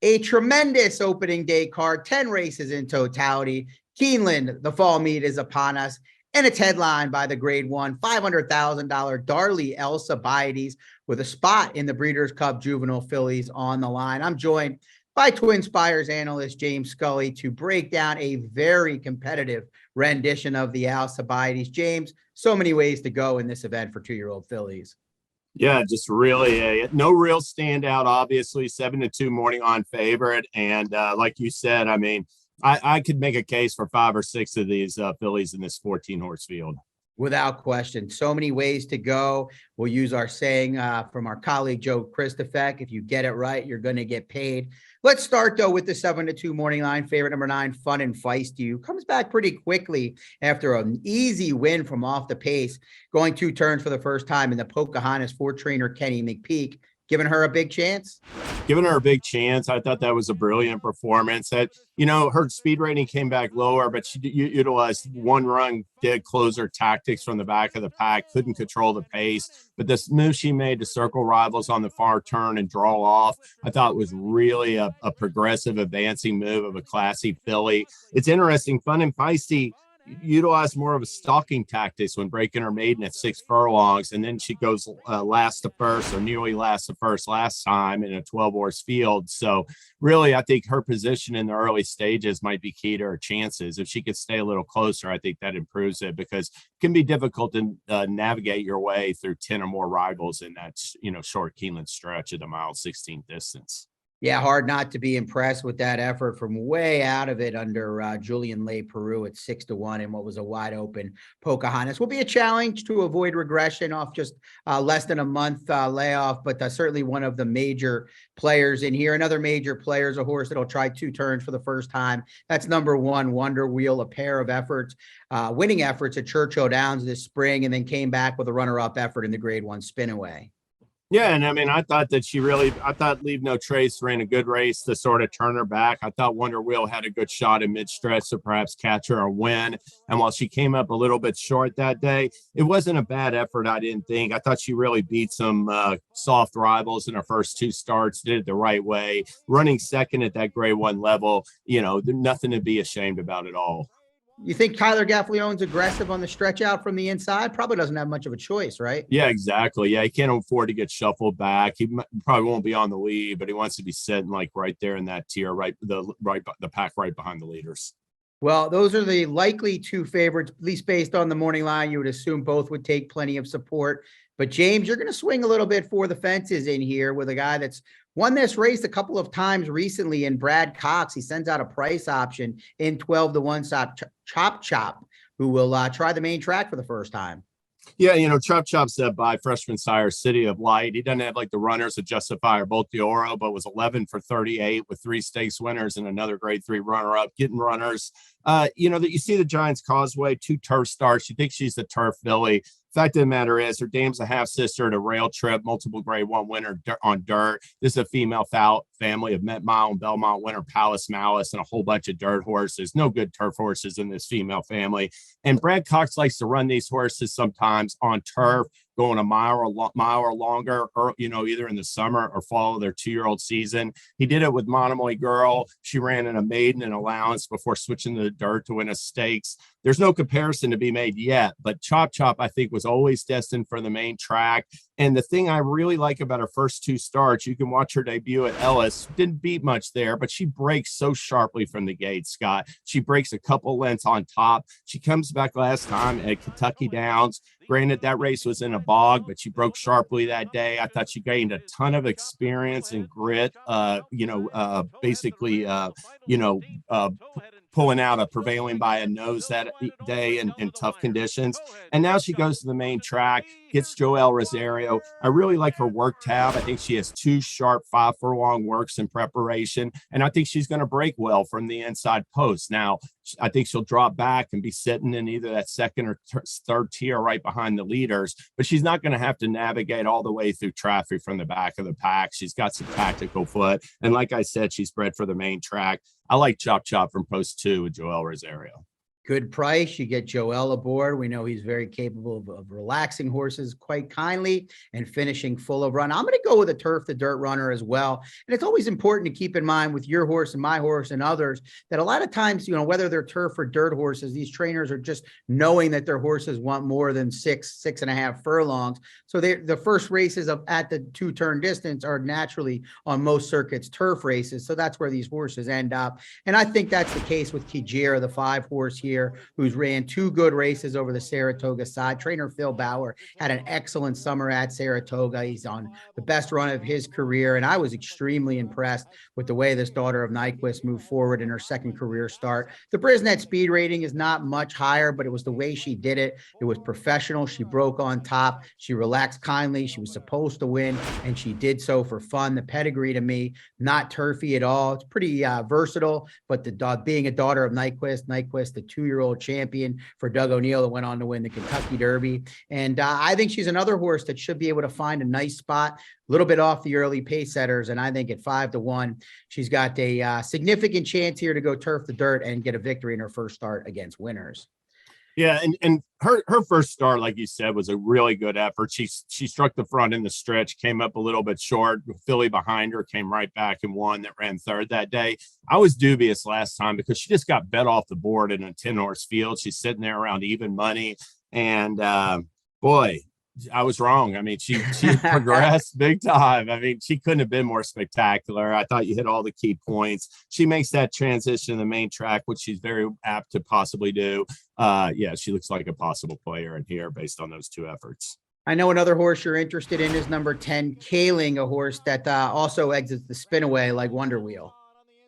A tremendous opening day card, 10 races in totality. Keeneland, the fall meet is upon us, and it's headlined by the grade one $500,000 Darley Alcibiades with a spot in the Breeders Cup Juvenile Fillies on the line. I'm joined by TwinSpires analyst James Scully to break down a very competitive rendition of the Alcibiades. James, so many ways to go in this event for two-year-old fillies. Yeah, just really no real standout, obviously 7-2 morning on favorite. And like you said, I mean, I could make a case for 5 or 6 of these fillies in this 14 horse field. Without question. So many ways to go. We'll use our saying from our colleague, Joe Christofek. If you get it right, you're going to get paid. Let's start, though, with the 7-2 morning line. Favorite number 9, Fun and Feisty, comes back pretty quickly after an easy win from off the pace, going 2 turns for the first time in the Pocahontas for trainer Kenny McPeak. Giving her a big chance? Giving her a big chance. I thought that was a brilliant performance. That, you know, her speed rating came back lower, but she utilized one-run dead closer tactics from the back of the pack, couldn't control the pace. But this move she made to circle rivals on the far turn and draw off, I thought was really a progressive advancing move of a classy filly. It's interesting. Fun and Feisty utilized more of a stalking tactics when breaking her maiden at 6 furlongs, and then she goes last to first, or nearly last to first last time in a 12 horse field. So really, I think her position in the early stages might be key to her chances. If she could stay a little closer, I think that improves it, because it can be difficult to navigate your way through 10 or more rivals in that short Keeneland stretch of the mile 16 distance. Yeah, hard not to be impressed with that effort from way out of it under Julian Le Peru at 6-1 in what was a wide open Pocahontas. Will be a challenge to avoid regression off just less than a month layoff, but certainly one of the major players in here. Another major player is a horse that'll try 2 turns for the first time. That's number 1, Wonder Wheel, a pair of efforts, winning efforts at Churchill Downs this spring, and then came back with a runner-up effort in the grade 1 Spinaway. Yeah, and I mean, I thought Leave No Trace ran a good race to sort of turn her back. I thought Wonder Wheel had a good shot in mid-stretch to perhaps catch her or win. And while she came up a little bit short that day, it wasn't a bad effort, I didn't think. I thought she really beat some soft rivals in her first 2 starts, did it the right way. Running second at that grade 1 level, there's nothing to be ashamed about at all. You think Tyler Gaffleone's aggressive on the stretch out from the inside? Probably doesn't have much of a choice, right? Yeah, exactly. Yeah, he can't afford to get shuffled back. He probably won't be on the lead, but he wants to be sitting like right there in that tier, the pack right behind the leaders. Well, those are the likely 2 favorites, at least based on the morning line. You would assume both would take plenty of support. But James, you're going to swing a little bit for the fences in here with a guy that's won this race a couple of times recently in Brad Cox. He sends out a price option in 12-1 Chop, who will try the main track for the first time. Yeah, Chop's by freshman sire City of Light. He doesn't have like the runners that justify or Bolt de Oro, but was 11 for 38 with 3 stakes winners and another grade 3 runner-up, getting runners. That you see the Giants Causeway, 2 turf starts. You think she's the turf filly. Fact of the matter is, her dame's a half sister to Rail Trip, multiple grade 1 winner on dirt. This is a female family of Met Mile and Belmont winner Palace Malice and a whole bunch of dirt horses. No good turf horses in this female family. And Brad Cox likes to run these horses sometimes on turf, going a mile or longer, or either in the summer or fall of their 2-year-old season. He did it with Monomoy Girl. She ran in a maiden and allowance before switching to the dirt to win a stakes. There's no comparison to be made yet, but Chop, I think, was always destined for the main track. And the thing I really like about her first 2 starts, you can watch her debut at Ellis. Didn't beat much there, but she breaks so sharply from the gate, Scott. She breaks a couple lengths on top. She comes back last time at Kentucky Downs. Granted, that race was in a bog, but she broke sharply that day. I thought she gained a ton of experience and grit, pulling out a prevailing by a nose that day in tough conditions. And now she goes to the main track, gets Joel Rosario. I really like her work tab. I think she has 2 sharp 5 furlong works in preparation, and I think she's going to break well from the inside post. Now, I think she'll drop back and be sitting in either that second or third tier right behind the leaders, but she's not going to have to navigate all the way through traffic from the back of the pack. She's got some tactical foot, and like I said, she's bred for the main track. I like Chop from post 2 with Joel Rosario. Good price. You get Joel aboard. We know he's very capable of relaxing horses quite kindly and finishing full of run. I'm going to go with a Turf the Dirt runner as well. And it's always important to keep in mind with your horse and my horse and others that a lot of times, whether they're turf or dirt horses, these trainers are just knowing that their horses want more than 6.5 furlongs. So the first races at the 2-turn distance are naturally on most circuits turf races. So that's where these horses end up. And I think that's the case with Kijira, the 5-horse here, who's ran 2 good races over the Saratoga side. Trainer Phil Bauer had an excellent summer at Saratoga. He's on the best run of his career, and I was extremely impressed with the way this daughter of Nyquist moved forward in her second career start. The Brisnet speed rating is not much higher, but it was the way she did it. It was professional. She broke on top. She relaxed kindly. She was supposed to win, and she did so for fun. The pedigree to me, not turfy at all. It's pretty versatile, but being a daughter of Nyquist, the 2-year-old champion for Doug O'Neill that went on to win the Kentucky Derby. And I think she's another horse that should be able to find a nice spot, a little bit off the early pace setters. And I think at 5-1, she's got a significant chance here to go Turf the Dirt and get a victory in her first start against winners. Yeah, and her first start, like you said, was a really good effort. She struck the front in the stretch, came up a little bit short. Philly behind her came right back and won, that ran third that day. I was dubious last time because she just got bet off the board in a 10-horse field. She's sitting there around even money, and boy, I was wrong. I mean, she progressed big time. I mean, she couldn't have been more spectacular. I thought you hit all the key points. She makes that transition to the main track, which she's very apt to possibly do. Yeah, she looks like a possible player in here based on those 2 efforts. I know another horse you're interested in is number 10, Kaling, a horse that also exits the spinaway like Wonder Wheel.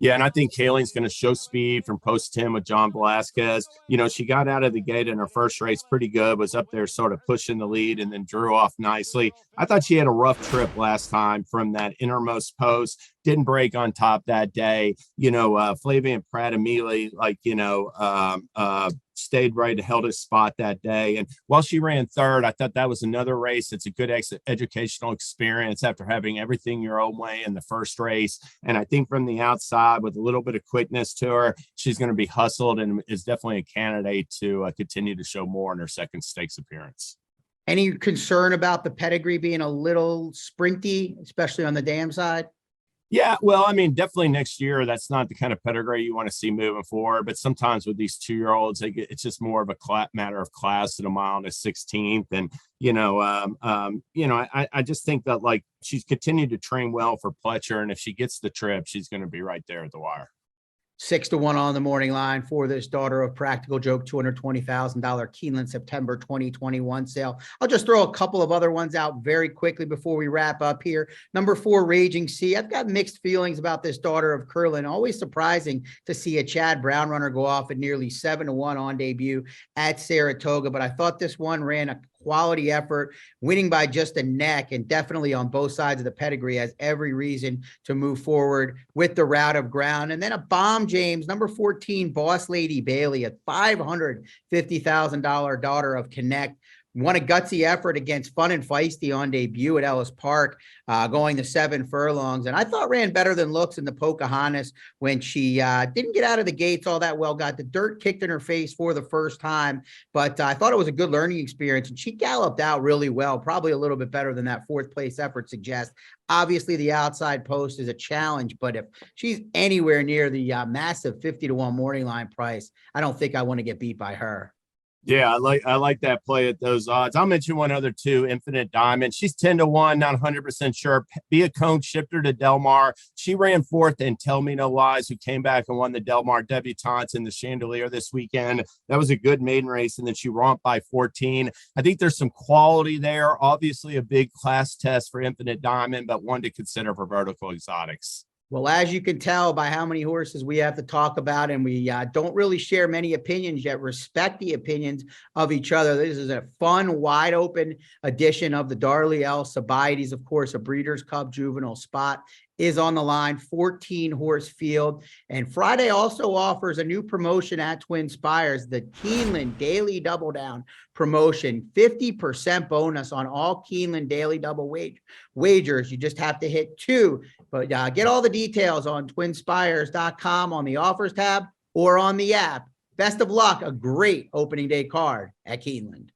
Yeah, and I think Kaling's going to show speed from post 10 with John Velasquez. She got out of the gate in her first race pretty good, was up there sort of pushing the lead and then drew off nicely. I thought she had a rough trip last time from that innermost post. Didn't break on top that day. Flavian Prattamili, stayed right and held his spot that day. And while she ran third, I thought that was another race. It's a good educational experience after having everything your own way in the first race. And I think from the outside, with a little bit of quickness to her, she's going to be hustled and is definitely a candidate to continue to show more in her second stakes appearance. Any concern about the pedigree being a little sprinty, especially on the dam side? Yeah, well, I mean, definitely next year, that's not the kind of pedigree you want to see moving forward. But sometimes with these 2-year-olds, it's just more of a matter of class at a mile and a 16th. And, I just think that she's continued to train well for Pletcher. And if she gets the trip, she's going to be right there at the wire. 6-1 on the morning line for this daughter of Practical Joke, $220,000 Keeneland September 2021 sale. I'll just throw a couple of other ones out very quickly before we wrap up here. Number 4, Raging Sea. I've got mixed feelings about this daughter of Curlin. Always surprising to see a Chad Brown runner go off at nearly 7-1 on debut at Saratoga, but I thought this one ran a quality effort, winning by just a neck, and definitely on both sides of the pedigree has every reason to move forward with the route of ground. And then a bomb, James, number 14, Boss Lady Bailey, a $550,000 daughter of Connect. Won a gutsy effort against Fun and Feisty on debut at Ellis Park, going to 7 furlongs. And I thought ran better than looks in the Pocahontas when she didn't get out of the gates all that well, got the dirt kicked in her face for the first time. But I thought it was a good learning experience, and she galloped out really well, probably a little bit better than that 4th place effort suggests. Obviously, the outside post is a challenge, but if she's anywhere near the massive 50-1 morning line price, I don't think I want to get beat by her. Yeah, I like that play at those odds. I'll mention one other too, Infinite Diamond. She's 10-1, not 100% sure. Bia Cone shipped her to Del Mar. She ran 4th in Tell Me No Lies, who came back and won the Del Mar Debutante in the Chandelier this weekend. That was a good maiden race, and then she romped by 14. I think there's some quality there. Obviously a big class test for Infinite Diamond, but one to consider for vertical exotics. Well, as you can tell by how many horses we have to talk about, and we don't really share many opinions yet, respect the opinions of each other. This is a fun, wide open edition of the Darley Alcibiades. Of course, a Breeders Cup Juvenile spot is on the line, 14 horse field. And Friday also offers a new promotion at TwinSpires, the Keeneland Daily Double Down promotion, 50% bonus on all Keeneland Daily Double wagers. You just have to hit 2, but get all the details on TwinSpires.com on the offers tab or on the app. Best of luck. A great opening day card at Keeneland.